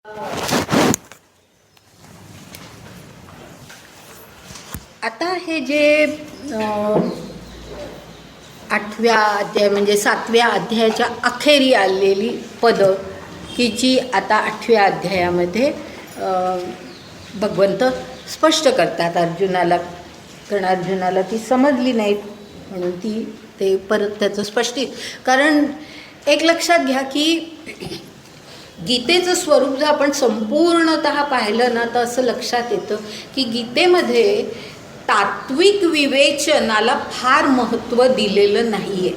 आता हे जे 8व्या अध्याय म्हणजे 7व्या अध्यायाच्या अखेरी आलेली पदं की जी आता 8व्या अध्यायामध्ये भगवंत स्पष्ट करतात अर्जुनाला, कारण अर्जुनाला ती समजली नाहीत म्हणून ते परत त्याचं कारण एक लक्षात घ्या की गीतेचं स्वरूप जर आपण संपूर्णतः पाहिलं ना तर असं लक्षात येतं की गीतेमध्ये तात्विक विवेचनाला फार महत्त्व दिलेलं नाही आहे.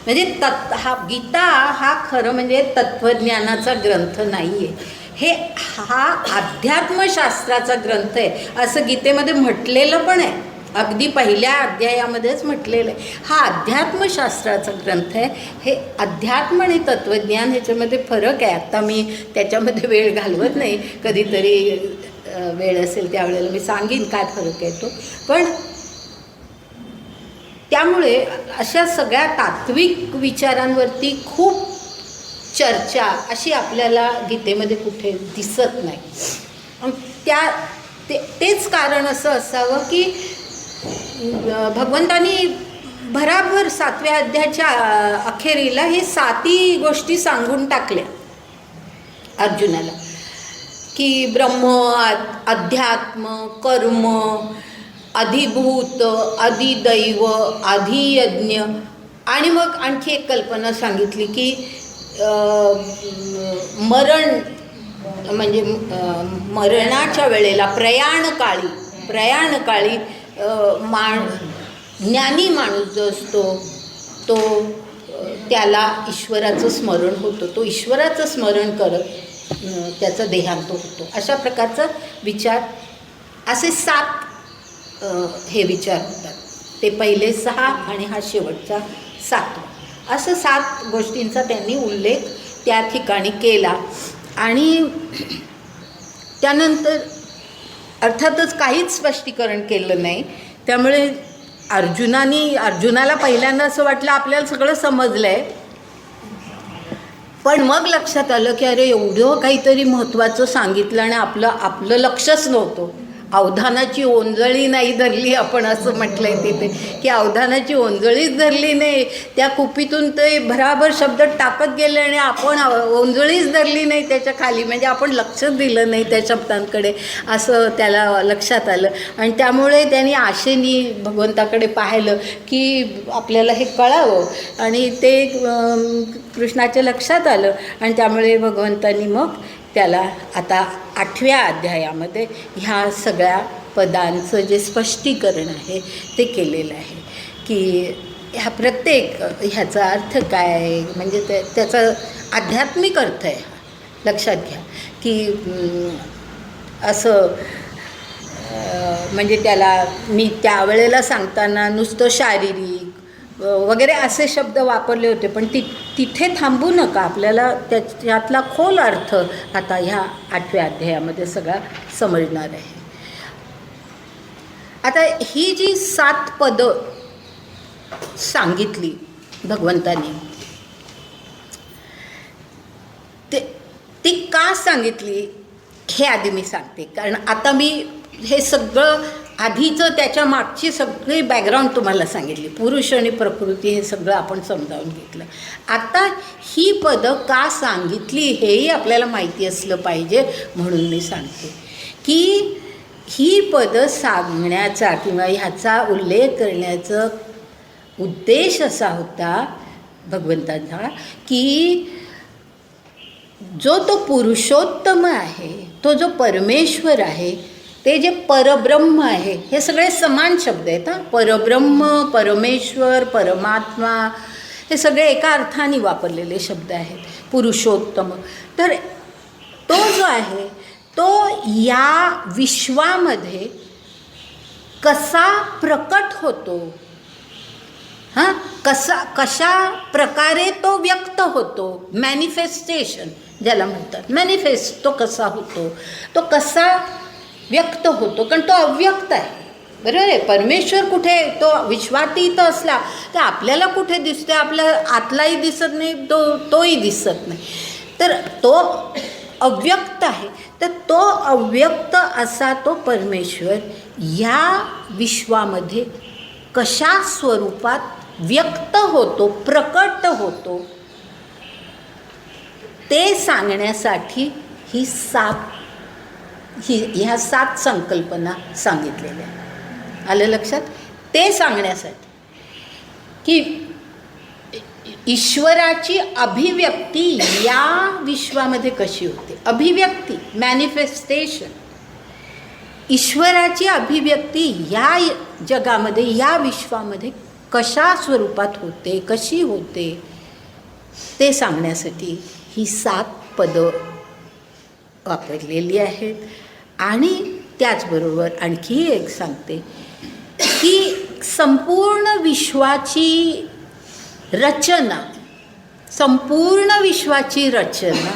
म्हणजे गीता हा खरं म्हणजे तत्त्वज्ञानाचा ग्रंथ नाही आहे, हा अध्यात्मशास्त्राचा ग्रंथ आहे असं गीतेमध्ये म्हटलेलं पण आहे. अगदी पहिल्या अध्यायामध्येच म्हटलेलं आहे हा अध्यात्मशास्त्राचा ग्रंथ आहे. हे अध्यात्म आणि तत्त्वज्ञान ह्याच्यामध्ये फरक आहे. आता मी त्याच्यामध्ये वेळ घालवत नाही, कधीतरी वेळ असेल त्यावेळेला मी सांगीन काय फरक आहे तो. पण त्यामुळे अशा सगळ्या तात्विक विचारांवरती खूप चर्चा अशी आपल्याला गीतेमध्ये कुठे दिसत नाही. तेच कारण असं असावं की भगवंतानी भराभर 7व्या अध्यायाच्या अखेरीला हे 7ही गोष्टी सांगून टाकल्या अर्जुनाला की ब्रह्म, अध्यात्म, कर्म, अधिभूत, अधिदैव, अधियज्ञ. आणि मग आणखी एक कल्पना सांगितली की मरण म्हणजे मरणाच्या वेळेला प्रयाणकाळी ज्ञानी माणूस जो असतो तो त्याला ईश्वराचं स्मरण होतं, तो ईश्वराचं स्मरण करत त्याचा देहांत होतो. अशा प्रकारचा विचार असे 7 हे विचार होतात. ते पहिले 6 आणि हा शेवटचा 7. असं 7 गोष्टींचा त्यांनी उल्लेख त्या ठिकाणी केला. आणि त्यानंतर अर्थातच काहीच स्पष्टीकरण केलं नाही. त्यामुळे अर्जुनाला पहिल्यांदा असं वाटलं आपल्याला सगळं समजलं आहे, पण मग लक्षात आलं की अरे एवढं काहीतरी महत्त्वाचं सांगितलं आणि आपलं लक्षच नव्हतं. अवधानाची ओंजळी नाही धरली, आपण असं म्हटलंय तिथे की अवधानाची ओंजळीच धरली नाही. त्या कुपीतून ते भराभर शब्द टाकत गेले आणि आपण ओंजळीच धरली नाही त्याच्या खाली, म्हणजे आपण लक्षच दिलं नाही त्या शब्दांकडे, असं त्याला लक्षात आलं. आणि त्यामुळे त्यांनी आशेने भगवंताकडे पाहिलं की आपल्याला हे कळावं, आणि ते कृष्णाच्या लक्षात आलं. आणि त्यामुळे भगवंतांनी मग त्याला आता 8व्या अध्यायामध्ये ह्या सगळ्या पदांचं जे स्पष्टीकरण आहे ते केलेलं आहे की ह्या प्रत्येक ह्याचा अर्थ काय आहे, म्हणजे त्याचा आध्यात्मिक अर्थ आहे. लक्षात घ्या की असं म्हणजे त्याला मी त्यावेळेला सांगताना नुसतं शारीरिक वगैरे असे शब्द वापरले होते, पण तिथे थांबू नका, आपल्याला त्यातला खोल अर्थ आता ह्या 8व्या अध्यायामध्ये सगळा समजणार आहे. आता ही जी 7 पदं सांगितली भगवंतानी, ती का सांगितली हे आधी मी सांगते. कारण आता मी हे सगळं आधीचं त्याच्या मागची सगळी बॅकग्राऊंड तुम्हाला सांगितली, पुरुष आणि प्रकृती हे सगळं आपण समजावून घेतलं. आता ही पदं का सांगितली हेही आपल्याला माहिती असलं पाहिजे, म्हणून मी सांगते की ही पदं सांगण्याचा किंवा ह्याचा उल्लेख करण्याचा उद्देश असा होता भगवंताचा की जो तो पुरुषोत्तम आहे, तो जो परमेश्वर आहे, ते जे परब्रह्म आहे, हे सगळे समान शब्द आहेत. परब्रह्म, परमेश्वर, परमात्मा हे सगळे एका अर्थाने वापरलेले शब्द आहेत. पुरुषोत्तम, तर तो जो आहे तो या विश्वामध्ये कसा प्रकट होतो, कशा प्रकारे तो व्यक्त होतो, मॅनिफेस्टेशन ज्याला म्हणतात, मॅनिफेस्ट तो कसा होतो, तो कसा व्यक्त होतो, कारण तो अव्यक्त आहे. बरोबर आहे. परमेश्वर कुठे, तो विश्वातीत असला तर आपल्याला कुठे दिसतो, आपल्या आतलाही दिसत नाही, तोही दिसत नाही. तर तो अव्यक्त आहे. तर तो अव्यक्त असा तो परमेश्वर या विश्वामध्ये कशा स्वरूपात व्यक्त होतो, प्रकट होतो, ते सांगण्यासाठी ह्या 7 संकल्पना सांगितलेल्या. आलं लक्षात? ते सांगण्यासाठी की ईश्वराची अभिव्यक्ती या विश्वामध्ये कशी होते. अभिव्यक्ती, मॅनिफेस्टेशन, ईश्वराची अभिव्यक्ती या जगामध्ये, या विश्वामध्ये कशा स्वरूपात होते, कशी होते, ते सांगण्यासाठी ही 7 पदं वापरलेली आहेत. आणि त्याचबरोबर आणखी एक सांगते की संपूर्ण विश्वाची रचना, संपूर्ण विश्वाची रचना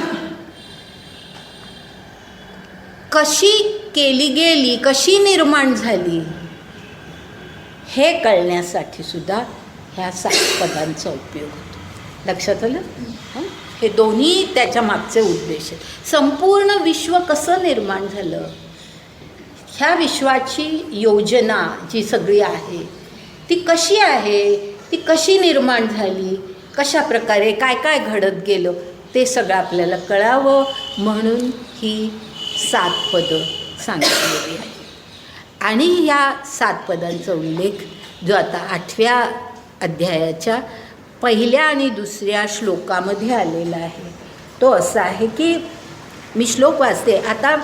कशी केली गेली, कशी निर्माण झाली, हे कळण्यासाठी सुद्धा ह्या 7 पदांचा उपयोग होतो. लक्षात आलं? हे दोन्ही त्याच्या मागचे उद्देश आहेत. संपूर्ण विश्व कसं निर्माण झालं, ह्या विश्वाची योजना जी सगळी आहे ती कशी आहे, ती कशी निर्माण झाली, कशा प्रकारे काय काय घडत गेलं, ते सगळं आपल्याला कळावं म्हणून ही 7 पदं सांगितलेली आहे. आणि ह्या 7 पदांचा उल्लेख जो आता 8व्या अध्यायाच्या 1ल्या आणि 2ऱ्या श्लोकामध्ये आलेला आहे तो असा आहे की, मी श्लोक वाचते. आता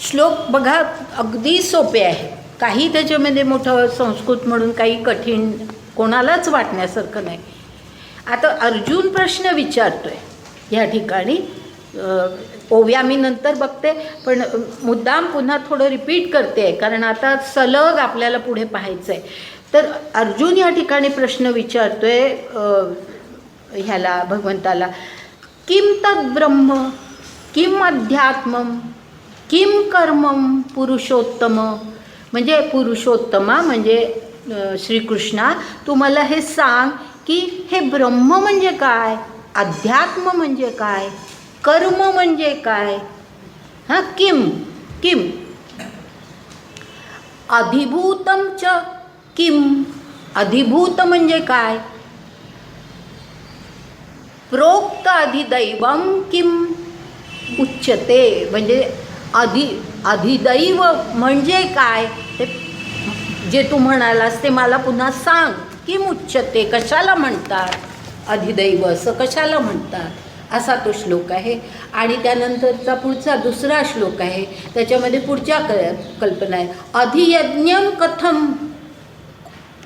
श्लोक बघा अगदी सोपे आहे, काही त्याच्यामध्ये मोठं संस्कृत म्हणून काही कठीण कोणालाच वाटण्यासारखं नाही. आता अर्जुन प्रश्न विचारतोय ह्या ठिकाणी. ओव्या मी नंतर बघते, पण मुद्दाम पुन्हा थोडं रिपीट करते कारण आता सलग आपल्याला पुढे पाहायचं आहे. तर अर्जुन या ठिकाणी प्रश्न विचारतोय ह्याला, भगवंताला, किम तद ब्रह्म, किम अध्यात्मम, किम कर्मम पुरुषोत्तम. म्हणजे पुरुषोत्तमा म्हणजे श्रीकृष्णा, तू मला हे सांग की हे ब्रह्म म्हणजे काय, अध्यात्म म्हणजे काय, कर्म म्हणजे काय. हां, किम किम अधिभूतम च किम, अधिभूत म्हणजे काय, प्रोक्त अधिदैवम किम उच्यते. म्हणजे अधिदैव म्हणजे काय, ते जे तू म्हणालास ते मला पुन्हा सांग. किम उच्यते, कशाला म्हणतात, अधिदैव असं कशाला म्हणतात, असा तो श्लोक आहे. आणि त्यानंतरचा पुढचा 2रा श्लोक आहे, त्याच्यामध्ये पुढच्या कल्पना आहे. अधियज्ञम कथम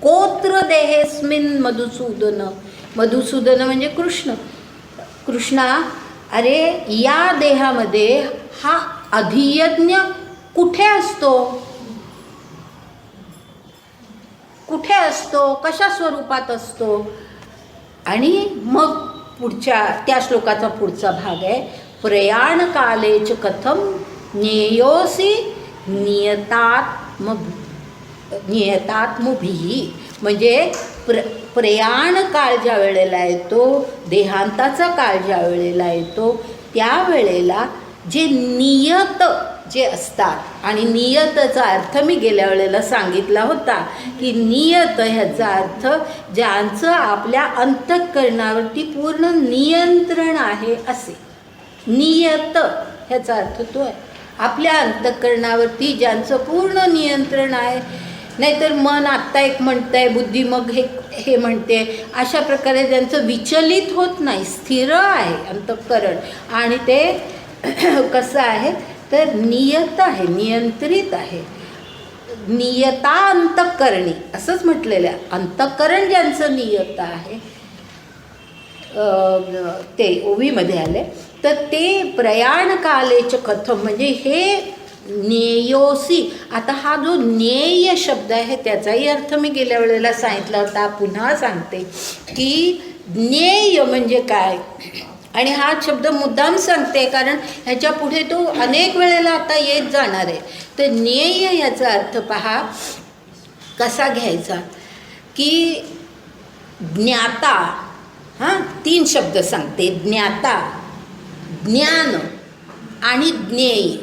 कोत्र देहेस्मिन मधुसूदन. मधुसूदन म्हणजे कृष्ण. कृष्णा, अरे या देहामध्ये हा अधियज्ञ कुठे असतो, कुठे असतो, कशा स्वरूपात असतो. आणि मग पुढच्या त्या श्लोकाचा पुढचा भाग आहे, प्रयाण कालेच कथम ज्ञेयोसी नियतात्मभिः. म्हणजे प्रयाण काळ ज्या वेळेला येतो, देहांताचा काळ ज्या वेळेला येतो, त्यावेळेला जे नियत जे असतात, आणि नियतचा अर्थ मी गेल्या वेळेला सांगितला होता की नियत ह्याचा अर्थ ज्यांचं आपल्या अंतःकरणावरती पूर्ण नियंत्रण आहे असे. नियत ह्याचा अर्थ तो आहे, आपल्या अंतःकरणावरती ज्यांचं पूर्ण नियंत्रण आहे. नाहीतर मन आत्ता एक म्हणतं आहे, बुद्धी मग हे म्हणते, अशा प्रकारे ज्यांचं विचलित होत नाही, स्थिर आहे अंतःकरण. आणि ते कसं आहे तर नियत आहे, नियंत्रित आहे. नियता अंतःकरणी असंच म्हटलेलं आहे. अंतःकरण ज्यांचं नियत आहे ते ओवीमध्ये आले. तर ते प्रयाण कालेच कथम म्हणजे हे ज्ञेयोसी. आता हा जो ज्ञेय शब्द आहे त्याचाही अर्थ मी गेल्या वेळेला सांगितला होता, पुन्हा सांगते की ज्ञेय म्हणजे काय. आणि हा शब्द मुद्दाम सांगते कारण ह्याच्या पुढे तो अनेक वेळेला आता येत जाणार आहे. तर ज्ञेय याचा अर्थ पहा कसा घ्यायचा की ज्ञाता. हां, 3 शब्द सांगते, ज्ञाता, ज्ञान आणि ज्ञेय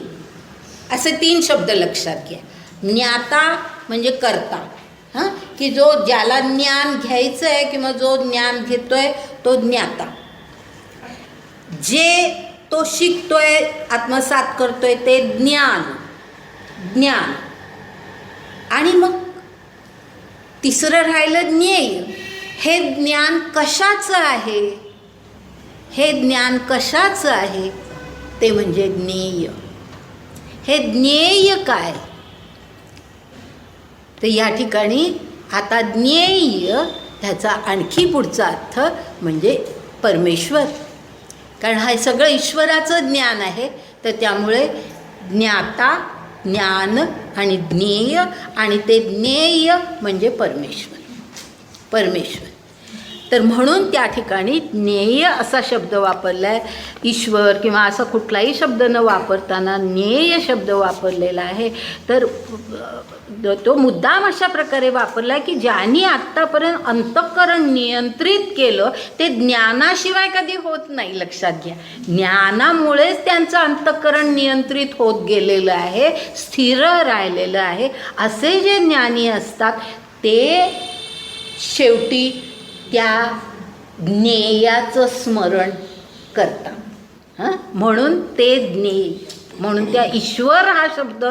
असे 3 शब्द लक्षात घ्या. ज्ञाता म्हणजे कर्ता, हां, की जो ज्याला ज्ञान घ्यायचं आहे किंवा जो ज्ञान घेतोय तो ज्ञाता. जे तो शिकतोय, आत्मसात करतोय ते ज्ञान. ज्ञान. आणि मग तिसरं राहिलं ज्ञेय. हे ज्ञान कशाचं आहे? हे ज्ञान कशाचं आहे? ते म्हणजे ज्ञेय. हे ज्ञेय काय? तर या ठिकाणी आता ज्ञेय ह्याचा आणखी पुढचा अर्थ म्हणजे परमेश्वर, कारण हे सगळं ईश्वराचं ज्ञान आहे. तर त्यामुळे ज्ञाता, ज्ञान आणि ज्ञेय, आणि ते ज्ञेय म्हणजे परमेश्वर. परमेश्वर. तर म्हणून त्या ठिकाणी ज्ञेय असा शब्द वापरला आहे. ईश्वर किंवा असा कुठलाही शब्द न वापरताना ज्ञेय शब्द वापरलेला आहे. तर तो मुद्दाम अशा प्रकारे वापरला आहे की ज्यांनी आत्तापर्यंत अंतःकरण नियंत्रित केलं ते ज्ञानाशिवाय कधी होत नाही. लक्षात घ्या, ज्ञानामुळेच त्यांचं अंतःकरण नियंत्रित होत गेलेलं आहे, स्थिर राहिलेलं आहे. असे जे ज्ञानी असतात ते शेवटी त्या ज्ञेयाचं स्मरण करतात. हां, म्हणून ते ज्ञेय. म्हणून त्या ईश्वर हा शब्द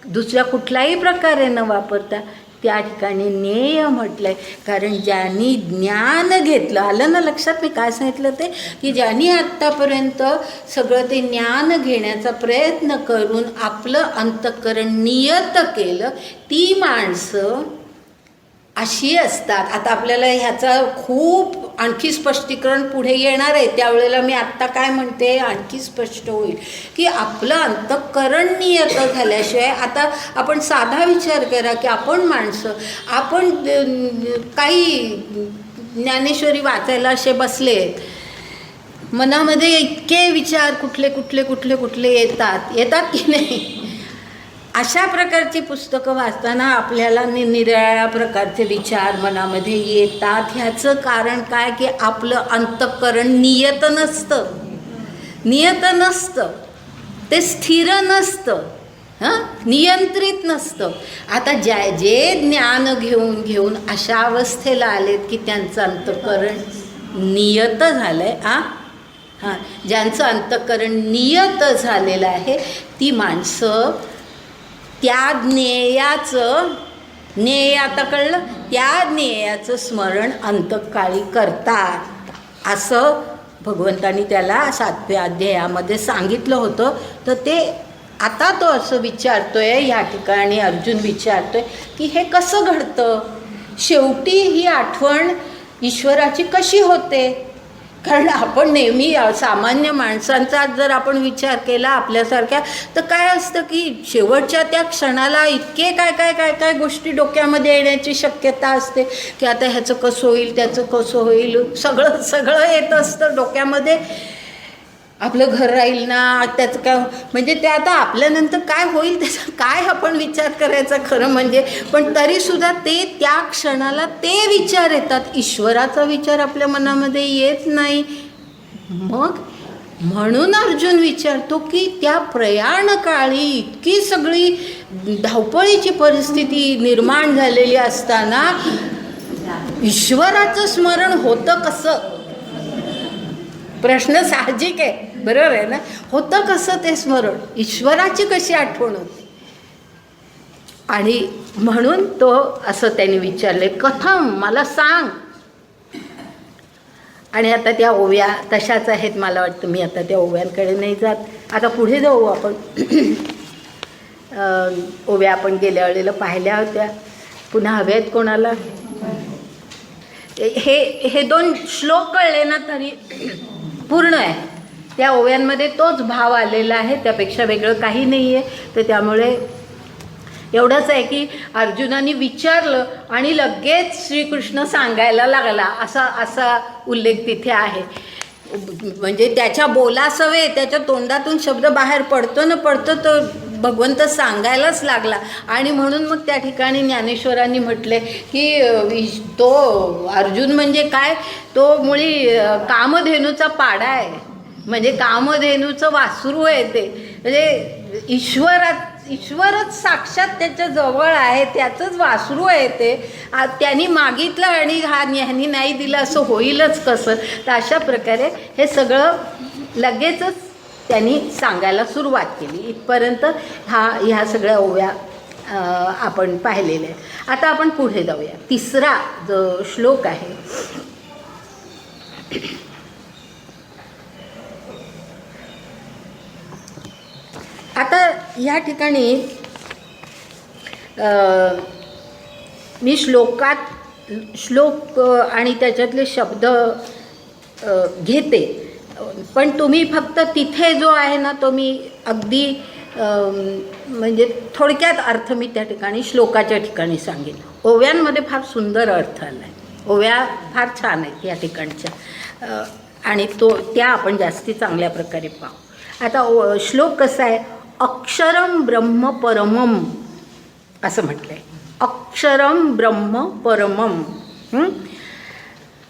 दुसऱ्या कुठल्याही प्रकारे न वापरता त्या ठिकाणी ज्ञेय म्हटलं आहे. कारण ज्यांनी ज्ञान घेतलं, आलं ना लक्षात मी काय सांगितलं ते, की ज्यांनी आत्तापर्यंत सगळं ते ज्ञान घेण्याचा प्रयत्न करून आपलं अंतःकरण नियत केलं, ती माणसं अशी असतात. आता आपल्याला ह्याचा खूप आणखी स्पष्टीकरण पुढे येणार आहे, त्यावेळेला मी आत्ता काय म्हणते आणखी स्पष्ट होईल की आपलं अंतःकरण नियत झाल्याशिवाय. आता आपण साधा विचार करा की आपण माणसं, आपण काही ज्ञानेश्वरी वाचायला असे बसले, मनामध्ये इतके विचार कुठले कुठले कुठले कुठले येतात की नाही. अशा प्रकारची पुस्तकं वाचताना आपल्याला निराळ्या प्रकारचे विचार मनामध्ये येतात. ह्याचं कारण काय की आपलं अंतःकरण नियत नसतं, नियत नसतं, ते स्थिर नसतं, हां, नियंत्रित नसतं. आता जे ज्ञान घेऊन अशा अवस्थेला आलेत की त्यांचं अंतःकरण नियत झालं आहे. हां, ज्यांचं अंतःकरण नियत झालेलं आहे ती माणसं त्या ज्ञेयाचं, ज्ञेय आता कळलं, त्या ज्ञेयाचं स्मरण अंतकाळी करतात असं भगवंतानी त्याला 7व्या अध्यायामध्ये सांगितलं होतं. तर ते आता तो असं विचारतोय, या ठिकाणी अर्जुन विचारतोय की हे कसं घडतं? शेवटी ही आठवण ईश्वराची कशी होते? कारण आपण नेहमी सामान्य माणसांचा जर आपण विचार केला आपल्यासारख्या, तर काय असतं की शेवटच्या त्या क्षणाला इतके काय काय काय काय गोष्टी डोक्यामध्ये येण्याची शक्यता असते की आता ह्याचं कसं होईल, त्याचं कसं होईल, सगळं सगळं येत असतं डोक्यामध्ये. आपलं घर राहील ना, त्याचं काय, म्हणजे ते आता आपल्यानंतर काय होईल त्याचा काय आपण विचार करायचा खरं म्हणजे. पण तरीसुद्धा ते त्या क्षणाला ते विचार येतात, ईश्वराचा विचार आपल्या मनामध्ये येत नाही. मग म्हणून अर्जुन विचारतो की त्या प्रयाणकाळी इतकी सगळी धावपळीची परिस्थिती निर्माण झालेली असताना ईश्वराचं स्मरण होतं कसं? प्रश्न साहजिक आहे, बरोबर आहे ना. होतं कसं ते स्मरण? ईश्वराची कशी आठवण होती? आणि म्हणून तो असं त्याने विचारले, कथम, मला सांग. आणि आता त्या ओव्या तशाच आहेत, मला वाटतं मी आता त्या ओव्यांकडे नाही जात. आता पुढे जाऊ आपण. ओव्या आपण गेल्या वेळेला पाहिल्या होत्या, पुन्हा हव्या आहेत कोणाला? हे 2 श्लोक कळले ना तरी पूर्ण आहे. त्या ओव्यांमध्ये तोच भाव आलेला आहे, त्यापेक्षा वेगळं काही नाही आहे. तर त्यामुळे एवढंच आहे की अर्जुनाने विचारलं आणि लगेच श्रीकृष्ण सांगायला लागला, असा उल्लेख तिथे आहे. म्हणजे त्याच्या बोलासवे, त्याच्या तोंडातून शब्द बाहेर पडतो न पडतो तो भगवंत सांगायलाच लागला. आणि म्हणून मग त्या ठिकाणी ज्ञानेश्वरांनी म्हटले की तो अर्जुन म्हणजे काय, तो मुळी कामधेनूचा पाडा आहे, म्हणजे कामधेनूचं वासरू आहे ते. म्हणजे ईश्वरच साक्षात त्याच्या जवळ आहे, त्याचंच वासरू आहे ते. त्यांनी मागितलं आणि ह्यांनी नाही दिलं असं होईलच कसं. तर अशा प्रकारे हे सगळं लगेचच त्यांनी सांगायला सुरुवात केली. इथपर्यंत ह्या सगळ्या ओव्या आपण पाहिलेल्या आहेत. आता आपण पुढे जाऊया. तिसरा जो श्लोक आहे, आता ह्या ठिकाणी मी श्लोक आणि त्याच्यातले शब्द घेते, पण तुम्ही फक्त तिथे जो आहे ना तो मी अगदी म्हणजे थोडक्यात अर्थ मी त्या ठिकाणी श्लोकाच्या ठिकाणी सांगेन. ओव्यांमध्ये फार सुंदर अर्थ आला आहे, ओव्या फार छान आहेत या ठिकाणच्या, आणि त्या आपण जास्ती चांगल्या प्रकारे पाहू. आता श्लोक कसा आहे, अक्षरम ब्रह्म परमम असं म्हटलं आहे. अक्षरम ब्रह्म परमम.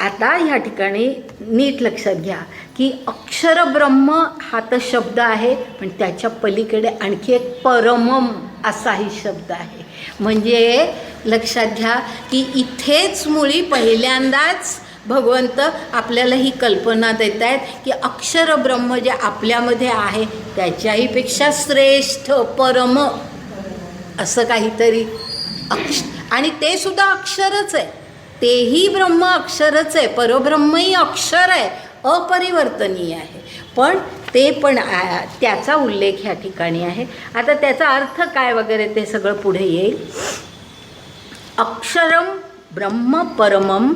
आता ह्या ठिकाणी नीट लक्षात घ्या की अक्षर ब्रह्म हा तर शब्द आहे, पण त्याच्या पलीकडे आणखी एक परमम असाही शब्द आहे. म्हणजे लक्षात घ्या की इथेच मुळी पहिल्यांदाच भगवंत आपल्याला ही कल्पना देत आहेत की अक्षर ब्रह्म जे आपल्यामध्ये आहे त्याच्याही पेक्षा श्रेष्ठ परम असं काहीतरी आणि ते सुद्धा अक्षरच आहे, तेही ब्रह्म अक्षरच आहे, परब्रह्मही अक्षर आहे, अपरिवर्तनीय आहे. पण ते पण त्याचा उल्लेख ह्या ठिकाणी आहे. आता त्याचा अर्थ काय वगैरे ते सगळं पुढे येईल. अक्षरम ब्रह्म परमम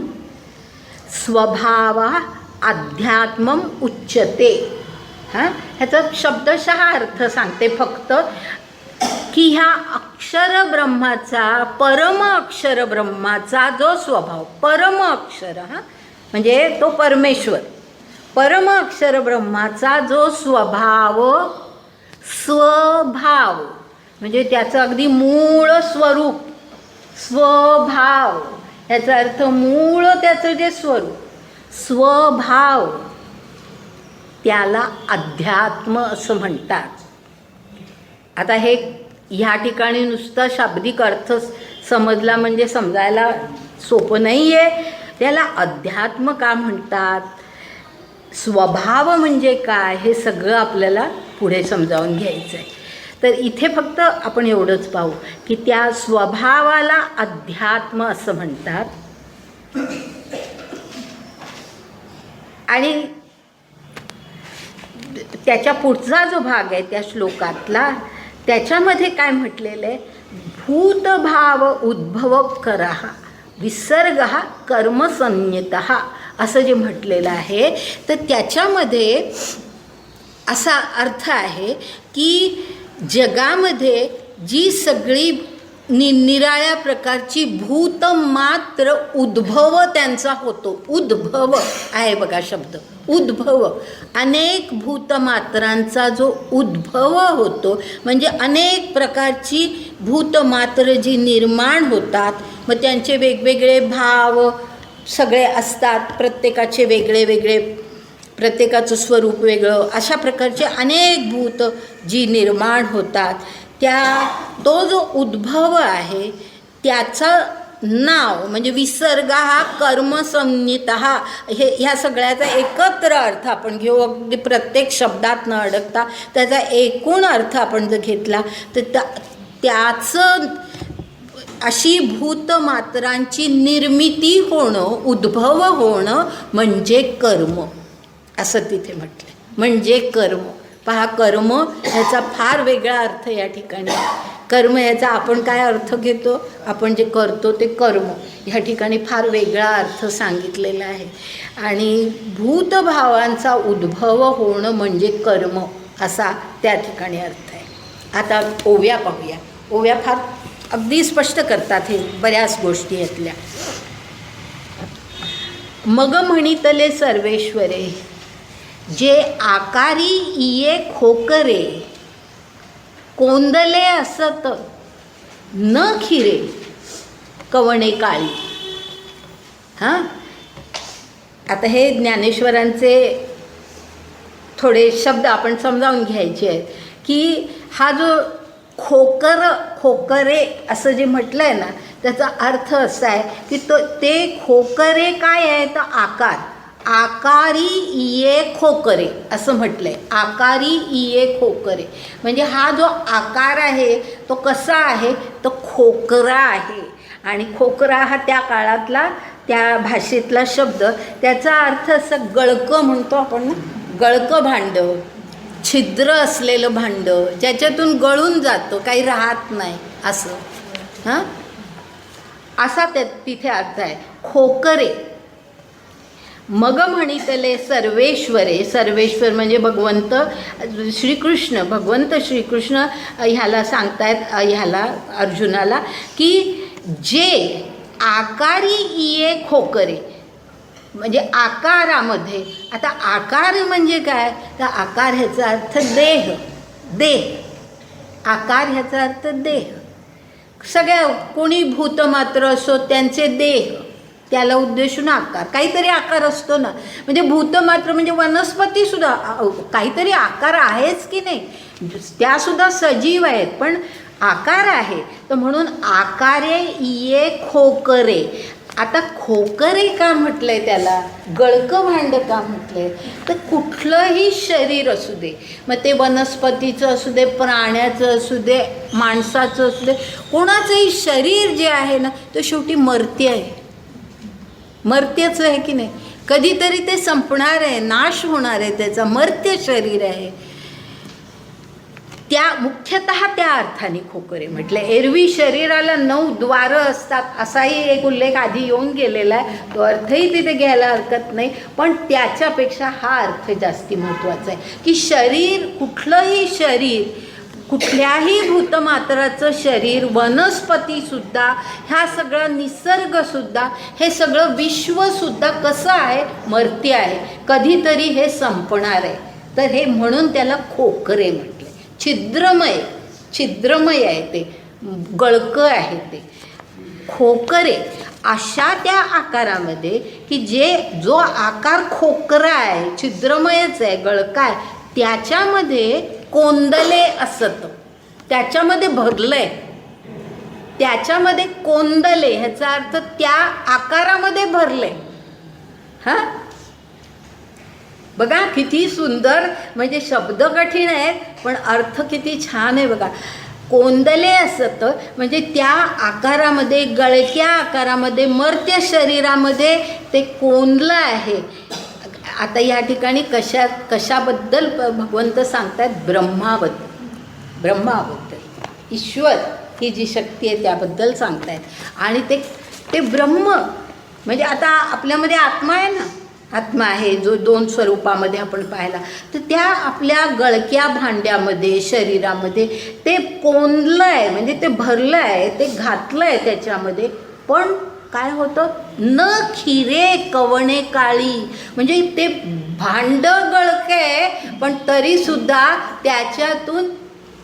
स्वभावा अध्यात्मम उच्यते. ह्याचा शब्दशः अर्थ सांगते फक्त की ह्या अक्षर ब्रह्माचा, परम अक्षर ब्रह्माचा जो स्वभाव, परम अक्षर म्हणजे तो परमेश्वर, परम अक्षर ब्रह्माचा जो स्वभाव म्हणजे त्याचं अगदी मूळ स्वरूप, स्वभाव ह्याचा अर्थ मूळ त्याचं जे स्वरूप, स्वभाव, त्याला अध्यात्म असं म्हणतात. आता हे ह्या ठिकाणी नुसता शाब्दिक अर्थ समजला म्हणजे समजायला सोपं नाही आहे. त्याला अध्यात्म का म्हणतात, स्वभाव म्हणजे काय, हे सगळं आपल्याला पुढे समजावून घ्यायचं आहे. तर इथे फक्त आपण एवढंच पाहू की त्या स्वभावाला अध्यात्म असं म्हणतात. आणि त्याच्या पुढचा जो भाग आहे त्या श्लोकातला, त्याच्यामध्ये काय म्हटलेलं आहे, भूतभाव उद्भव करहा विसर्ग कर्मसंज्ञतः असं जे म्हटलेलं आहे. तर त्याच्यामध्ये असा अर्थ आहे की जगामध्ये जी सगळी निराळ्या प्रकारची भूत मात्र उद्भव त्यांचा होतो, उद्भव आहे बघा शब्द, उद्भव, अनेक भूतमात्रांचा जो उद्भव होतो, म्हणजे अनेक प्रकारची भूतमात्र जी निर्माण होतात, मग त्यांचे वेगवेगळे भाव सगळे असतात, प्रत्येकाचे वेगळे वेगळे, प्रत्येकाचं स्वरूप वेगळं, अशा प्रकारचे अनेक भूत जी निर्माण होतात, तो जो उद्भव आहे त्याचं नाव म्हणजे विसर्ग हा कर्मसंज्ञितः. ह्या सगळ्याचा एकत्र अर्थ आपण घेऊ, अगदी प्रत्येक शब्दात न अडकता त्याचा एकूण अर्थ आपण जर घेतला तर त्याचं अशी भूतमात्रांची निर्मिती होणं, उद्भव होणं म्हणजे कर्म असं तिथे म्हटलं. म्हणजे कर्म पहा, कर्म ह्याचा फार वेगळा अर्थ या ठिकाणी. कर्म ह्याचा आपण काय अर्थ घेतो, आपण जे करतो ते कर्म, ह्या ठिकाणी फार वेगळा अर्थ सांगितलेला आहे. आणि भूतभावांचा उद्भव होणं म्हणजे कर्म असा त्या ठिकाणी अर्थ आहे. आता ओव्या पाहूया. ओव्या फार अगदी स्पष्ट करतात हे बऱ्याच गोष्टी यातल्या. मग म्हणितले सर्वेश्वरे जे आकारी इये खोकरे कोंदले असत न खिरे कवणे काळी. आता हे ज्ञानेश्वरांचे थोडे शब्द आपण समजावून घ्यायचे आहेत की हा जो खोकरे असं जे म्हटलं आहे ना, त्याचा अर्थ असा आहे की ते खोकरे काय आहे तर आकारी इये खोकरे असं म्हटलं आहे. आकारी इये खोकरे म्हणजे हा जो आकार आहे तो कसा आहे तो खोकरा आहे. आणि खोकरा हा त्या काळातला त्या भाषेतला शब्द, त्याचा अर्थ असं गळकं म्हणतो आपण ना, गळकं भांडं, छिद्र असलेलं भांडं ज्याच्यातून गळून जातं, काही राहत नाही असं. हां, असा तिथे अर्थ आहे. खोकरे मग म्हणितले सर्वेश्वरे. सर्वेश्वर म्हणजे भगवंत श्रीकृष्ण. भगवंत श्रीकृष्ण ह्याला सांगतायत, ह्याला अर्जुनाला, की जे आकारी इये खोकरे म्हणजे आकारामध्ये. आता आकार म्हणजे काय तर आकार ह्याचा अर्थ देह. आकार ह्याचा अर्थ देह. सगळ्या कोणी भूतमात्र असो त्यांचे देह, त्याला उद्देशून आकार. काहीतरी आकार असतो ना, म्हणजे भूतमात्र म्हणजे वनस्पतीसुद्धा काहीतरी आकार आहेच की नाही, त्यासुद्धा सजीव आहेत पण आकार आहे. तर म्हणून आकारे इये खोकरे. आता खोकरे का म्हटलंय त्याला, गळकं भांड का म्हटलंय तर कुठलंही शरीर असू दे, मग ते वनस्पतीचं असू दे, प्राण्याचं असू दे, माणसाचं असू दे, कोणाचंही शरीर जे आहे ना ते शेवटी मर्त्य आहे. मर्त्यच आहे की नाही, कधीतरी ते संपणार आहे, नाश होणार आहे, त्याचा मर्त्य शरीर आहे. त्या मुख्यतः त्या अर्थाने खोकरे म्हटलं. एरवी शरीराला 9 द्वारं असतात असाही एक उल्लेख आधी येऊन गेलेला आहे, तो अर्थही तिथे घ्यायला हरकत नाही. पण त्याच्यापेक्षा हा अर्थ जास्ती महत्त्वाचा आहे की शरीर, कुठलंही शरीर, कुठल्याही भूतमात्राचं शरीर, वनस्पतीसुद्धा, ह्या सगळं निसर्गसुद्धा, हे सगळं विश्वसुद्धा कसं आहे, मर्त्य आहे, कधीतरी हे संपणार आहे. तर हे म्हणून त्याला खोकरे म्हटले. छिद्रमय आहे ते, गळकं आहे ते. खोकरे अशा त्या आकारामध्ये की जो आकार खोकरा आहे, छिद्रमयच आहे, गळका आहे, त्याच्यामध्ये कोंदले असत, त्याच्यामध्ये भरलंय, त्याच्यामध्ये कोंदले ह्याचा अर्थ त्या आकारामध्ये भरले. हां, बघा किती सुंदर, म्हणजे शब्द कठीण आहेत पण अर्थ किती छान आहे बघा. कोंदले असत म्हणजे त्या आकारामध्ये, गळक्या आकारामध्ये, मर्त्य शरीरामध्ये ते कोंदलं आहे. आता या ठिकाणी कशाबद्दल भगवंत सांगतात, ब्रह्माबद्दल, ईश्वर ही जी शक्ती आहे त्याबद्दल सांगतायत. आणि ते ब्रह्म म्हणजे आता आपल्यामध्ये आत्मा आहे ना, आत्मा आहे जो 2 स्वरूपामध्ये आपण पाहिला, तर त्या आपल्या गळक्या भांड्यामध्ये, शरीरामध्ये ते कोंदलं आहे, म्हणजे ते भरलं आहे, ते घातलं आहे त्याच्यामध्ये. पण काय होतं, न खिरे कवणे काळी, म्हणजे ते भांड गळकं आहे पण तरीसुद्धा त्याच्यातून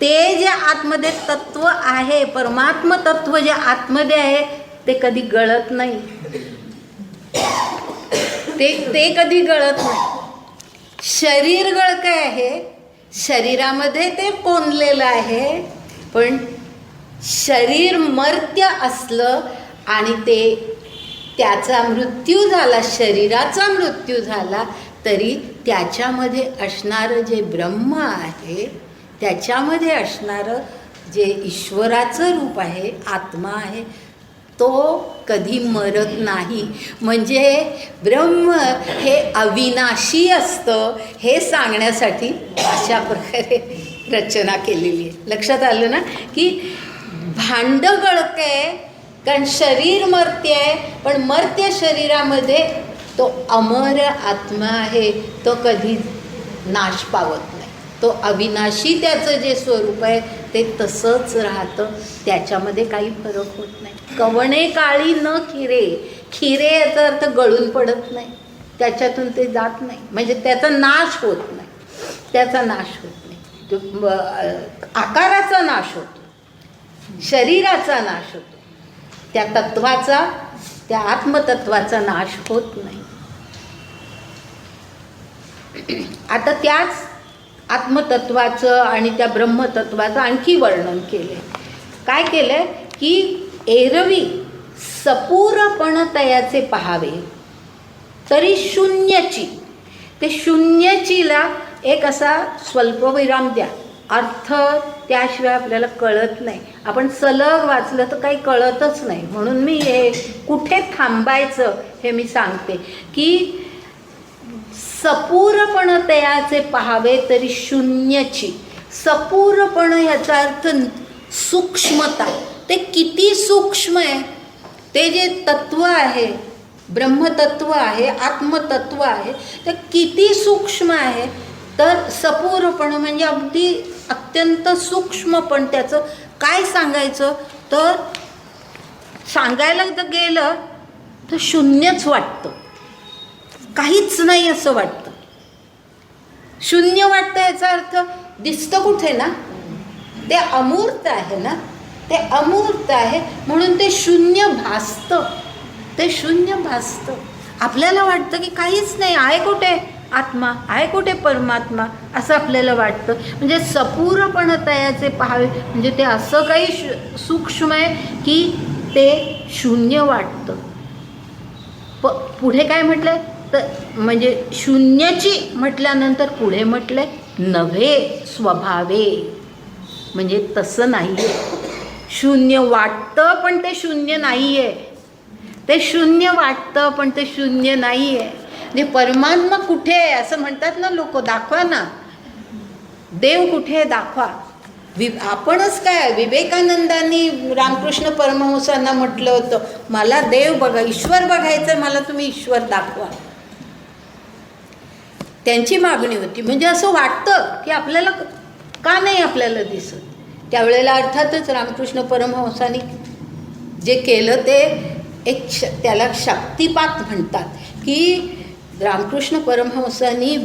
ते जे आतमध्ये तत्व आहे, परमात्म तत्व जे आतमध्ये आहे ते कधी गळत नाही, ते कधी गळत नाही. शरीर गळकं आहे, शरीरामध्ये ते कोंदलेलं आहे, पण शरीर मर्त्य असलं आणि त्याचा मृत्यू झाला, शरीराचा मृत्यू झाला, तरी त्याच्यामध्ये असणारं जे ब्रह्म आहे, त्याच्यामध्ये असणारं जे ईश्वराचं रूप आहे, आत्मा आहे, तो कधी मरत नाही. म्हणजे ब्रह्म हे अविनाशी असतं हे सांगण्यासाठी अशा प्रकारे रचना केलेली आहे. लक्षात आलं ना की भांड गळकं आहे कारण शरीर मर्त्य आहे, पण मर्त्य शरीरामध्ये तो अमर आत्मा आहे, तो कधी नाश पावत नाही, तो अविनाशी त्याचं जे स्वरूप आहे ते तसंच राहतं, त्याच्यामध्ये काही फरक होत नाही. कवणे काळी न खिरे, खिरे याचा अर्थ गळून पडत नाही, त्याच्यातून ते जात नाही, म्हणजे त्याचा नाश होत नाही, त्याचा नाश होत नाही. आकाराचा नाश होतो, शरीराचा नाश होतो, त्या तत्वाचा, त्या आत्मतत्वाचा नाश होत नाही. आता त्याच आत्मतत्वाचं आणि त्या ब्रह्मतत्वाचं आणखी वर्णन केले. काय केलं की एरवी सपूरपणतयाचे पाहावे तरी शून्यची, ते शून्यचीला एक असा स्वल्पविराम द्या. अर्थ त्याशिवाय आपल्याला कळत नाही. आपण सलग वाचलं तर काही कळतच नाही. म्हणून मी हे कुठे थांबायचं हे मी सांगते की सपूरपणतयाचे पाहावे तरी शून्यची. सपूरपण याचा अर्थ सूक्ष्मता. ते किती सूक्ष्म आहे, ते जे तत्व आहे, ब्रह्मतत्व आहे, आत्मतत्व आहे, ते किती सूक्ष्म आहे. तर सपूरपण म्हणजे अगदी अत्यंत सूक्ष्म. पण त्याचं काय सांगायचं, तर सांगायला जर गेलं तर शून्यच वाटतं, काहीच नाही असं वाटतं. शून्य वाटतं याचा अर्थ दिसतं कुठे ना, ते अमूर्त आहे ना, ते अमूर्त आहे म्हणून ते शून्य भासतं. ते शून्य भासतं. आपल्याला वाटतं की काहीच नाही आहे, कुठे आत्मा आहे, कुठे परमात्मा, असं आपल्याला वाटतं. म्हणजे सपूरपणतयाचे पाहावे म्हणजे ते असं काही सूक्ष्म आहे की ते शून्य वाटतं. पुढे काय म्हटलंय तर म्हणजे शून्यची म्हटल्यानंतर पुढे म्हटलंय नव्हे स्वभावे. म्हणजे तसं नाही आहे. शून्य वाटतं पण ते शून्य नाही आहे. ते शून्य वाटतं पण ते शून्य नाही आहे. म्हणजे परमात्मा कुठे आहे असं म्हणतात ना लोक, दाखवा ना, देव कुठे आहे दाखवा. आपणच काय, विवेकानंदांनी रामकृष्ण परमहंसांना म्हटलं होतं, मला देव बघा, ईश्वर बघायचं, मला तुम्ही ईश्वर दाखवा. त्यांची मागणी होती. म्हणजे असं वाटतं की आपल्याला का नाही आपल्याला दिसत. त्यावेळेला अर्थातच रामकृष्ण परमहंसांनी जे केलं ते एक त्याला शक्तिपात म्हणतात. की रामकृष्ण परमहंसांनी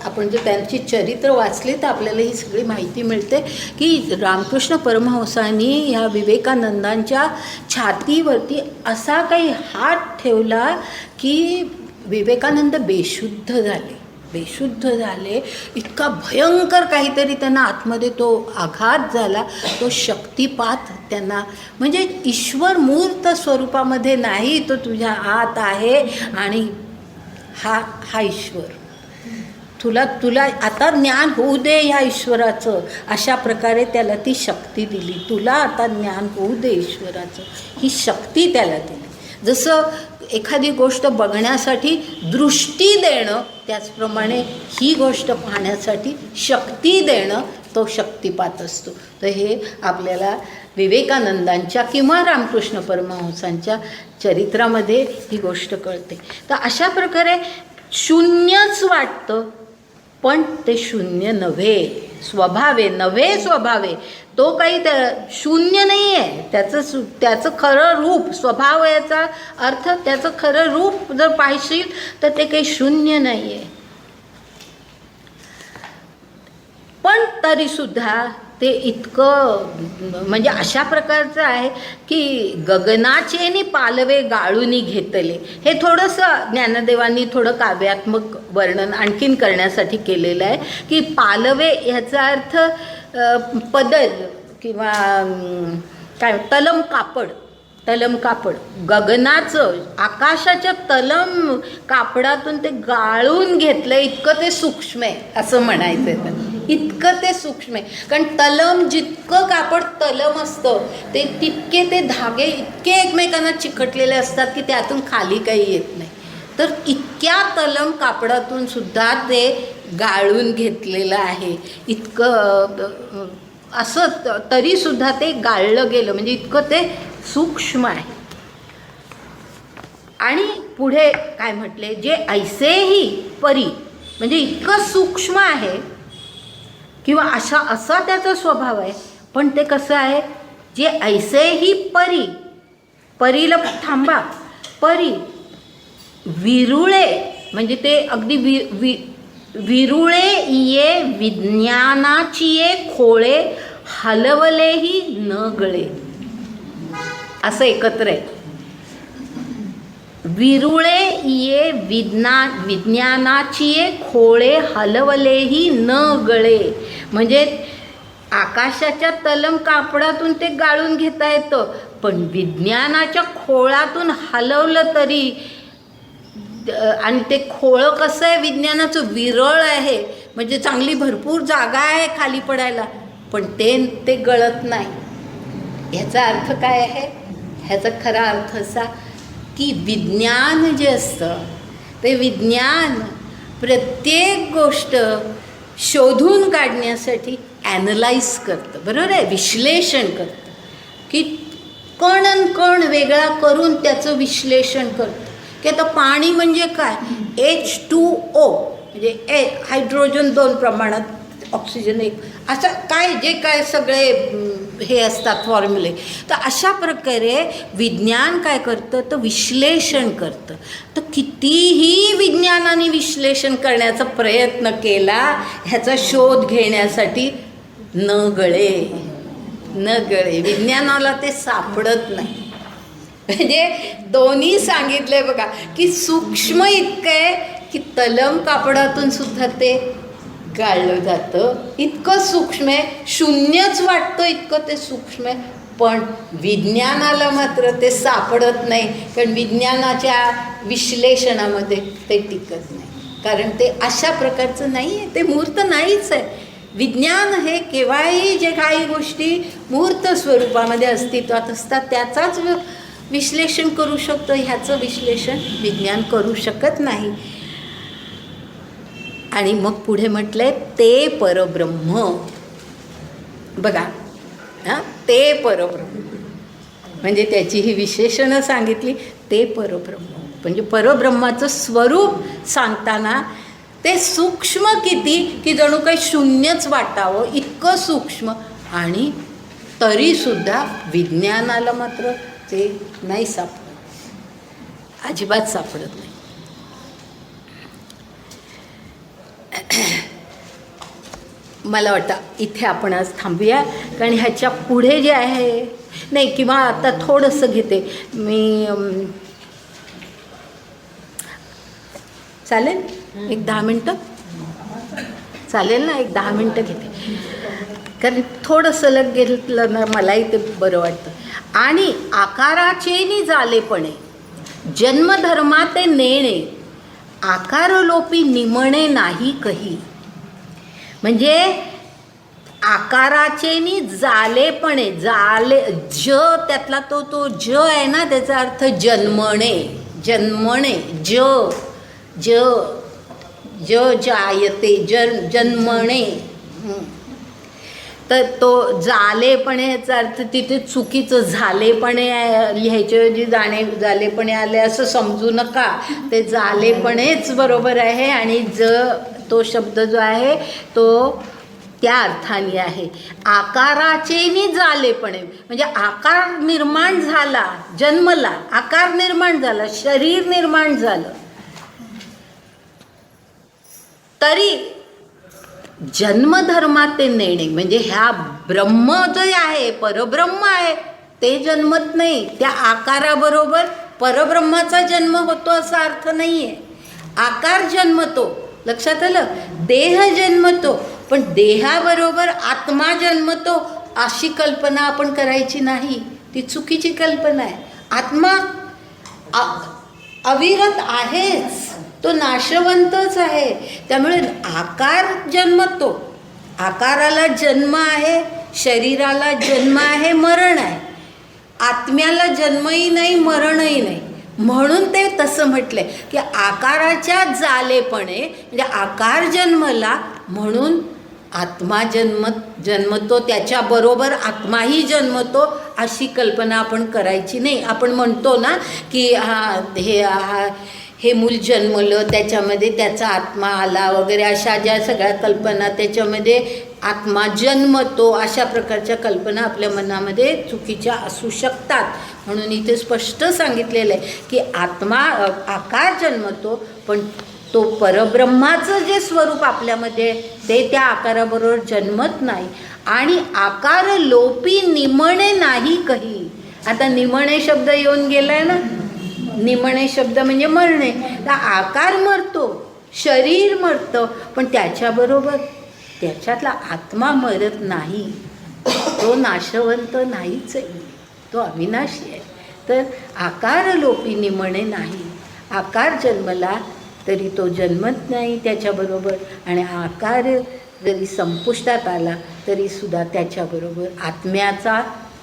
आपण जर त्यांची चरित्र वाचली तर आपल्याला ही सगळी माहिती मिळते की रामकृष्ण परमहंसांनी ह्या विवेकानंदांच्या छातीवरती असा काही हात ठेवला की विवेकानंद बेशुद्ध झाले. इतका भयंकर काहीतरी त्यांना आतमध्ये तो आघात झाला, तो शक्तिपात त्यांना. म्हणजे ईश्वर मूर्त स्वरूपामध्ये नाही, तो तुझ्या आत आहे आणि हा ईश्वर तुला आता ज्ञान होऊ दे ह्या ईश्वराचं. अशा प्रकारे त्याला ती शक्ती दिली. तुला आता ज्ञान होऊ दे ईश्वराचं, ही शक्ती त्याला दिली. जसं एखादी गोष्ट बघण्यासाठी दृष्टी देणं, त्याचप्रमाणे ही गोष्ट पाहण्यासाठी शक्ती देणं तो शक्तिपात असतो. तर हे आपल्याला विवेकानंदांच्या किंवा रामकृष्ण परमहंसांच्या चरित्रामध्ये ही गोष्ट कळते. तर अशा प्रकारे शून्यच वाटतं पण ते शून्य नव्हे स्वभावे. नव्हे स्वभावे, तो काही शून्य नाही आहे. त्याचं खरं रूप, स्वभाव याचा अर्थ त्याचं खरं रूप जर पाहशील तर ते काही शून्य नाही आहे. पण तरीसुद्धा ते इतकं म्हणजे अशा प्रकारचं आहे की गगनाचेनी पालवे गाळूनी घेतले. हे थोडंसं ज्ञानदेवांनी थोडं काव्यात्मक वर्णन आणखीन करण्यासाठी केलेलं आहे की पालवे ह्याचा अर्थ पदर किंवा काय तलम कापड. गगनाचं, आकाशाच्या तलम कापडातून ते गाळून घेतलं, इतकं ते सूक्ष्म आहे असं म्हणायचं आहे. इतकं ते सूक्ष्म आहे. कारण तलम, जितकं कापड तलम असतं ते तितके ते धागे इतके एकमेकांना चिकटलेले असतात की त्यातून खाली काही येत नाही. तर इतक्या तलम कापडातून सुद्धा ते गाळून घेतलेलं आहे. इतकं असं तरीसुद्धा ते गाळलं गेलं म्हणजे इतकं ते सूक्ष्म आहे. आणि पुढे काय म्हटले, जे ऐसेही परी, म्हणजे इतकं सूक्ष्म आहे किंवा असा त्याचा स्वभाव आहे. पण ते कसं आहे, जे ऐसेही परीला थांबा, परी विरुळे म्हणजे ते अगदी विरुळे ये विज्ञानाची ये खोळे हलवलेही न गळे, असं एकत्र आहे. विरुळे ये विज्ञानाची खोळे हलवलेही न गळे. म्हणजे आकाशाच्या तलम कापडातून ते गाळून घेता येतं, पण विज्ञानाच्या खोळातून हलवलं तरी, आणि ते खोळं कसं आहे, विज्ञानाचं विरळ आहे, म्हणजे चांगली भरपूर जागा आहे खाली पडायला, पण ते गळत नाही. ह्याचा अर्थ काय आहे? ह्याचा खरा अर्थ असा की विज्ञान जे असतं ते विज्ञान प्रत्येक गोष्ट शोधून काढण्यासाठी ॲनलाइज करतं, बरोबर आहे, विश्लेषण करतं, की कण आणि कण वेगळा करून त्याचं विश्लेषण करतं. की आता पाणी म्हणजे काय, H2O म्हणजे हायड्रोजन 2 प्रमाणात, ऑक्सिजन 1, असं काय जे काय सगळे हे असतात फॉर्म्युले. तर अशा प्रकारे विज्ञान काय करतं, तर विश्लेषण करतं. तर कितीही विज्ञानाने विश्लेषण करण्याचा प्रयत्न केला ह्याचा शोध घेण्यासाठी न गळे, विज्ञानाला ते सापडत नाही. म्हणजे दोन्ही सांगितले बघा, की सूक्ष्म इतकं आहे की तलम कापडातून सुद्धा ते गाळलं जातं, इतकं सूक्ष्म आहे, शून्यच वाटतं इतकं ते सूक्ष्म आहे, पण विज्ञानाला मात्र ते सापडत नाही, कारण विज्ञानाच्या विश्लेषणामध्ये ते टिकत नाही, कारण ते अशा प्रकारचं नाही आहे, ते मूर्त नाहीच आहे. विज्ञान हे केव्हाही जे काही गोष्टी मूर्त स्वरूपामध्ये अस्तित्वात असतात त्याचाच विश्लेषण करू शकतो, ह्याचं विश्लेषण विज्ञान करू शकत नाही. आणि मग पुढे म्हटलंय ते परब्रह्म. बघा हां, ते परब्रह्म म्हणजे त्याची ही विशेषणं सांगितली. ते परब्रह्म म्हणजे परब्रह्माचं स्वरूप सांगताना ते सूक्ष्म किती, की जणू काही शून्यच वाटावं इतकं सूक्ष्म, आणि तरीसुद्धा विज्ञानाला मात्र ते नाही सापडत, अजिबात सापडत नाही. मला वाटतं इथे आपण आज थांबूया, कारण ह्याच्या पुढे जे आहे नाही, किंवा आता थोडंसं घेते मी, चालेल 1-10 मिनटं, चालेल ना, 1-10 मिनटं घेते, कारण थोडंसं लग घेतलं ना मलाही ते बरं वाटतं. आणि आकाराचेनी झालेपणे जन्मधर्माते नेणे, आकारलोपी निमणे नाही कही. म्हणजे आकाराचेनी झालेपणे, झाले ज त्यातला तो ज आहे ना, त्याचा अर्थ जन्मणे, ज जायते, जन्मणे. तर तो झालेपणे याचा अर्थ तिथे चुकीचं झालेपणे लिहायचे, झालेपणे आले असं समजू नका, ते झालेपणेच बरोबर आहे. आणि तो शब्द जो आहे तो त्या अर्थाने आहे. आकाराचेनी झालेपणे म्हणजे आकार निर्माण झाला, जन्मला, आकार निर्माण झाला, शरीर निर्माण झालं, तरी जन्मधर्मात ते नेणे म्हणजे ह्या ब्रह्म जे आहे, परब्रह्म आहे, ते जन्मत नाही. त्या आकाराबरोबर परब्रह्माचा जन्म होतो असा अर्थ नाही आहे. आकार जन्मतो, लक्षात आलं, देह जन्मतो, पण देहाबरोबर आत्मा जन्मतो अशी कल्पना आपण करायची नाही, ती चुकीची कल्पना आहे. आत्मा अविरत आहेच, तो नाशवंतच आहे. त्यामुळे आकार जन्मतो, आकाराला जन्म आहे, शरीराला जन्म आहे, मरण आहे. आत्म्याला जन्मही नाही, मरणही नाही. म्हणून ते तसं म्हटलंय की आकाराच्या जालेपणे म्हणजे आकार जन्मला म्हणून आत्मा जन्मतो, त्याच्याबरोबर आत्माही जन्मतो अशी कल्पना आपण करायची नाही. आपण म्हणतो ना की हे मूल जन्मलं, त्याच्यामध्ये त्याचा आत्मा आला वगैरे, अशा ज्या सगळ्या कल्पना, त्याच्यामध्ये आत्मा जन्मतो, अशा प्रकारच्या कल्पना आपल्या मनामध्ये चुकीच्या असू शकतात. म्हणून इथे स्पष्ट सांगितलेलं आहे की आत्मा आकार जन्मतो, पण तो परब्रह्माचं जे स्वरूप आपल्यामध्ये ते त्या आकाराबरोबर जन्मत नाही. आणि आकार लोपी निमणे नाही कही. आता निमणे शब्द येऊन गेलाय ना, निमणे शब्द म्हणजे मरणे. तर आकार मरतो, शरीर मरतं, पण त्याच्याबरोबर त्याच्यातला आत्मा मरत नाही. तो नाशवंत नाहीच आहे, तो अविनाशी आहे. तर आकार लोपी निमणे नाही. आकार जन्मला तरी तो जन्मत नाही त्याच्याबरोबर, आणि आकार जरी संपुष्टात आला तरीसुद्धा त्याच्याबरोबर आत्म्याचा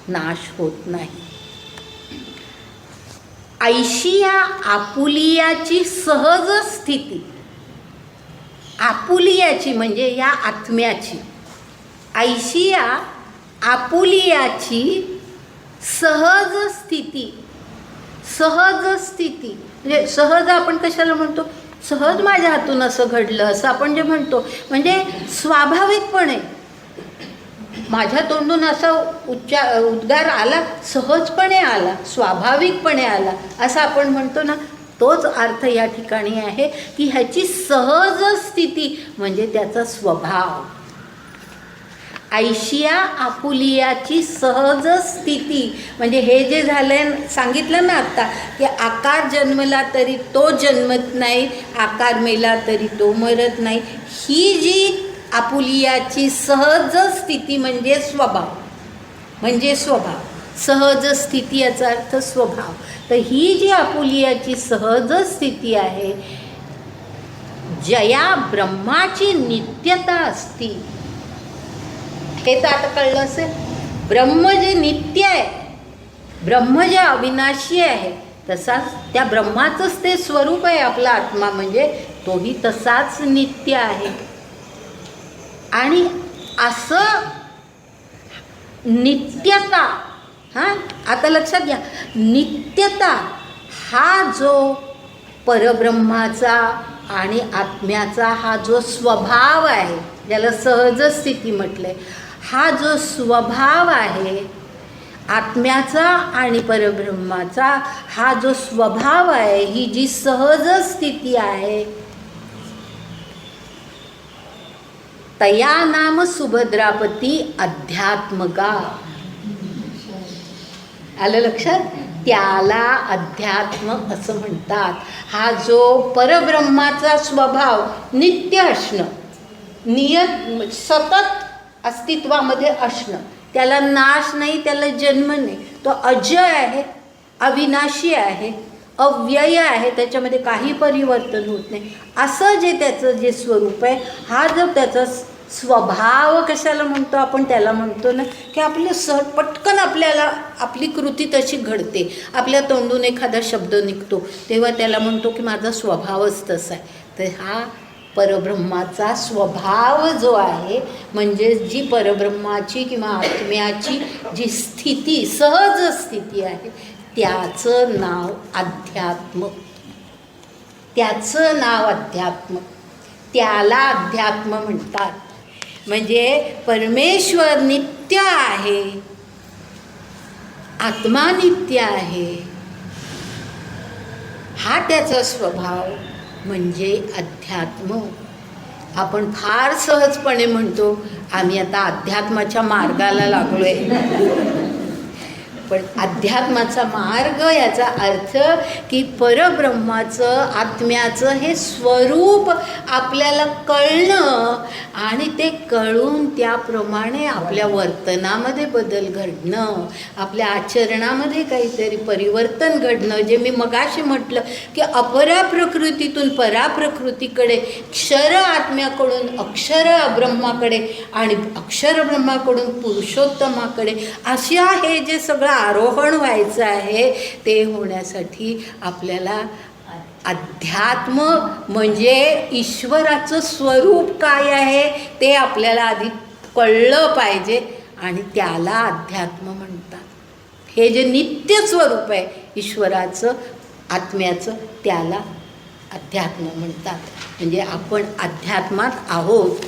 नाश होत नाही. ऐशिया आपुलियाची सहज स्थिती, आपुलियाची म्हणजे या आत्म्याची, ऐशिया आपुलियाची सहज स्थिती. सहज स्थिती म्हणजे सहज आपण कशाला म्हणतो, सहज माझ्या हातून असं घडलं असं आपण जे म्हणतो, म्हणजे स्वाभाविकपणे माझ्या तोंडून असा उद्गार आला, सहजपणे आला, स्वाभाविकपणे आला असं आपण म्हणतो ना. तोच अर्थ या ठिकाणी आहे की ह्याची सहज स्थिती म्हणजे त्याचा स्वभाव. ऐशिया आपुलियाची सहज स्थिती म्हणजे हे जे झालंय सांगितलं ना आत्ता, की आकार जन्मला तरी तो जन्मत नाही, आकार मेला तरी तो मरत नाही. ही जी आपुलियाची सहज स्थिती म्हणजे स्वभाव, म्हणजे स्वभाव. सहज स्थिती याचा अर्थ स्वभाव. तर ही जी आपुलियाची सहज स्थिती आहे, जया ब्रह्माची नित्यता असती. हे तर आता कळलं असेल. ब्रह्म जे नित्य आहे, ब्रह्म जे अविनाशी आहे, तसाच त्या ब्रह्माचंच ते स्वरूप आहे आपला आत्मा, म्हणजे तोही तसाच नित्य आहे. आणि असं नित्यता, हां आता लक्षात घ्या, नित्यता हा जो परब्रह्माचा आणि आत्म्याचा हा जो स्वभाव आहे, ज्याला सहज स्थिती म्हटलंय, हा जो स्वभाव आहे आत्म्याचा आणि परब्रह्माचा, हा जो स्वभाव आहे, ही जी सहज स्थिती आहे, तया नाम सुभद्रापती अध्यात्मका. आलं लक्षात? त्याला अध्यात्म असं म्हणतात. हा जो परब्रह्माचा स्वभाव नित्य असणं, नियत सतत अस्तित्वामध्ये असणं, त्याला नाश नाही, त्याला जन्म नाही, तो अजय आहे, अविनाशी आहे, अव्यय आहे, त्याच्यामध्ये काही परिवर्तन होत नाही, असं जे त्याचं जे स्वरूप आहे, हा जो त्याचा स्वभाव कशाला म्हणतो आपण, त्याला म्हणतो ना की आपलं पटकन आपल्याला आपली कृती तशी घडते, आपल्या तोंडून एखादा शब्द निघतो तेव्हा त्याला म्हणतो की माझा स्वभावच तसा आहे. तर हा परब्रह्माचा स्वभाव जो आहे, म्हणजे जी परब्रह्माची किंवा आत्म्याची जी स्थिती, सहज स्थिती आहे, त्याचं नाव अध्यात्म. त्याचं नाव अध्यात्म, त्याला अध्यात्म म्हणतात. म्हणजे परमेश्वर नित्य आहे, आत्मा नित्य आहे, हा त्याचा स्वभाव म्हणजे अध्यात्म. आपण फार सहजपणे म्हणतो आम्ही आता अध्यात्माच्या मार्गाला लागलोय, पण अध्यात्माचा मार्ग याचा अर्थ की परब्रह्माचं, आत्म्याचं हे स्वरूप आपल्याला कळणं आणि ते कळून त्याप्रमाणे आपल्या वर्तनामध्ये बदल घडणं, आपल्या आचरणामध्ये काहीतरी परिवर्तन घडणं. जे मी मगाशी म्हटलं की अपरा प्रकृतीतून पराप्रकृतीकडे, क्षर आत्म्याकडून अक्षर ब्रह्माकडे आणि अक्षर ब्रह्माकडून पुरुषोत्तमाकडे, अशा हे जे सगळं आरोहण व्हायचं आहे, ते होण्यासाठी आपल्याला अध्यात्म म्हणजे ईश्वराचं स्वरूप काय आहे ते आपल्याला आधी कळलं पाहिजे, आणि त्याला अध्यात्म म्हणतात. हे जे नित्य स्वरूप आहे ईश्वराचं, आत्म्याचं, त्याला अध्यात्म म्हणतात. म्हणजे आपण अध्यात्मात आहोत.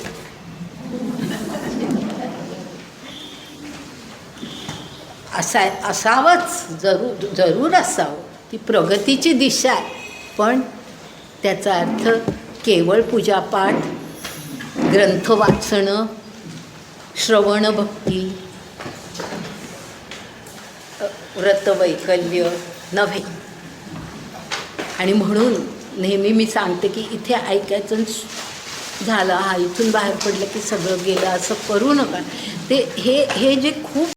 असावंच, जरूर असावं. ती प्रगतीची दिशा आहे, पण त्याचा अर्थ केवळ पूजापाठ, ग्रंथ वाचणं, श्रवण भक्ती, व्रतवैकल्य नव्हे. आणि म्हणून नेहमी मी सांगते की इथे ऐकायचं झालं, हा इथून बाहेर पडलं की सगळं गेलं, असं करू नका. ते हे जे खूप